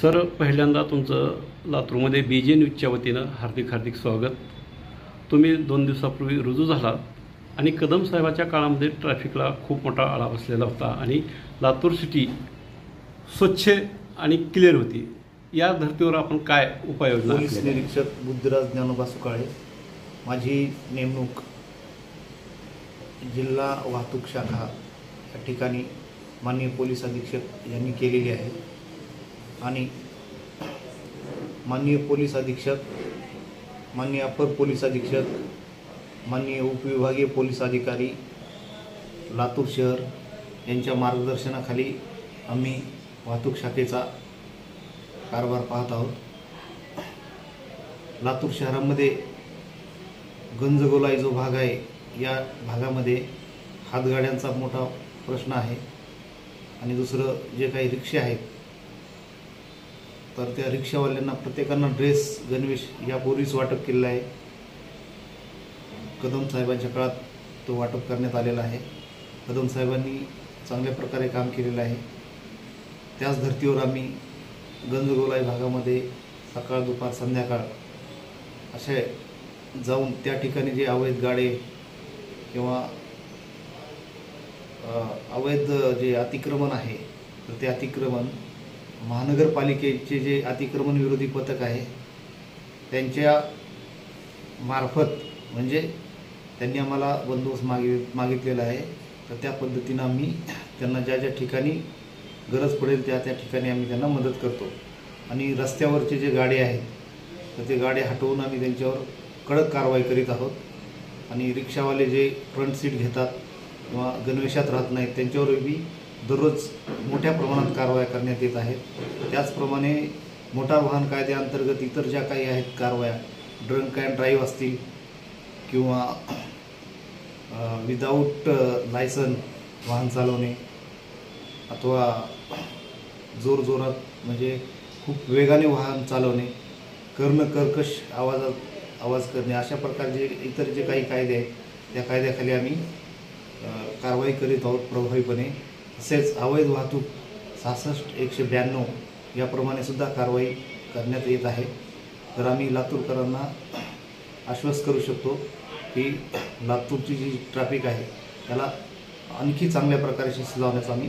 Sir, पहिल्यांदा तुमचं लातूरमध्ये BJ न्यूजच्या वतीनं हार्दिक हार्दिक स्वागत. तुम्ही 2 दिवसापूर्वी रुजू झालात आणि कदम साहेबाच्या काळामध्ये ट्रॅफिकला खूप मोठा आळा बसलेला होता आणि लातूर सिटी स्वच्छ आणि क्लिअर होती. या धर्तीवर आपण काय उपाययोजना? पोलीस निरीक्षक बुद्धिराज ज्ञानोबा सुकाळे, माझी नेमणूक जिल्हा वाहतूक शाखा या ठिकाणी माननीय पोलीस अधीक्षक यांनी केलेली आहे आणि माननीय पोलीस अधीक्षक, माननीय अपर पोलीस अधीक्षक, माननीय उपविभागीय पोलीस अधिकारी लातूर शहर यांच्या मार्गदर्शनाखाली आम्ही वाहतूक शाखेचा कारभार पाहत आहोत. लातूर शहरामध्ये गंजगोलाई जो भाग आहे, या भागामध्ये हातगाड्यांचा मोठा प्रश्न आहे आणि दुसरं जे काही रिक्षा आहेत तर त्या रिक्षावाल्यांना प्रत्येकांना ड्रेस गणवेश यापूर्वीच वाटप केलेला आहे. कदम साहेबांच्या काळात तो वाटप करण्यात आलेला आहे. कदम साहेबांनी चांगल्या प्रकारे काम केलेलं आहे. त्याच धर्तीवर आम्ही गंजगोलाई भागामध्ये सकाळ दुपार संध्याकाळ असे जाऊन त्या ठिकाणी जे अवैध गाडे किंवा अवैध जे अतिक्रमण आहे तर ते अतिक्रमण महानगरपालिकेचे जे अतिक्रमण विरोधी पथक आहे त्यांच्या मार्फत, म्हणजे त्यांनी आम्हाला बंदोबस्त मागितलेला आहे, तर त्या पद्धतीनं आम्ही त्यांना ज्या ज्या ठिकाणी गरज पडेल त्या त्या ठिकाणी आम्ही त्यांना मदत करतो. आणि रस्त्यावरचे जे गाडे आहेत तर ते गाडे हटवून आम्ही त्यांच्यावर कडक कारवाई करीत आहोत. आणि रिक्षावाले जे फ्रंट सीट घेतात किंवा गणवेशात राहत नाहीत त्यांच्यावरही दररोज मोठ्या प्रमाणात कारवाया करण्यात येत आहेत. त्याचप्रमाणे मोटार वाहन कायद्याअंतर्गत इतर ज्या काही आहेत कारवाया, ड्रंक अँड ड्राईव्ह असतील किंवा विदाऊट लायसन वाहन चालवणे अथवा जोरजोरात म्हणजे खूप वेगाने वाहन चालवणे, कर्कश आवाज करणे, अशा प्रकारचे इतर जे काही कायदे आहेत त्या कायद्याखाली आम्ही कारवाई करीत आहोत प्रभावीपणे. तसेच अवैध वाहतूक 66-192 याप्रमाणे सुद्धा कारवाई करण्यात येत आहे. तर आम्ही लातूरकरांना आश्वस्त करू शकतो की लातूरची जी ट्रॅफिक आहे त्याला आणखी चांगल्या प्रकारे शिस्त लावण्याचा आम्ही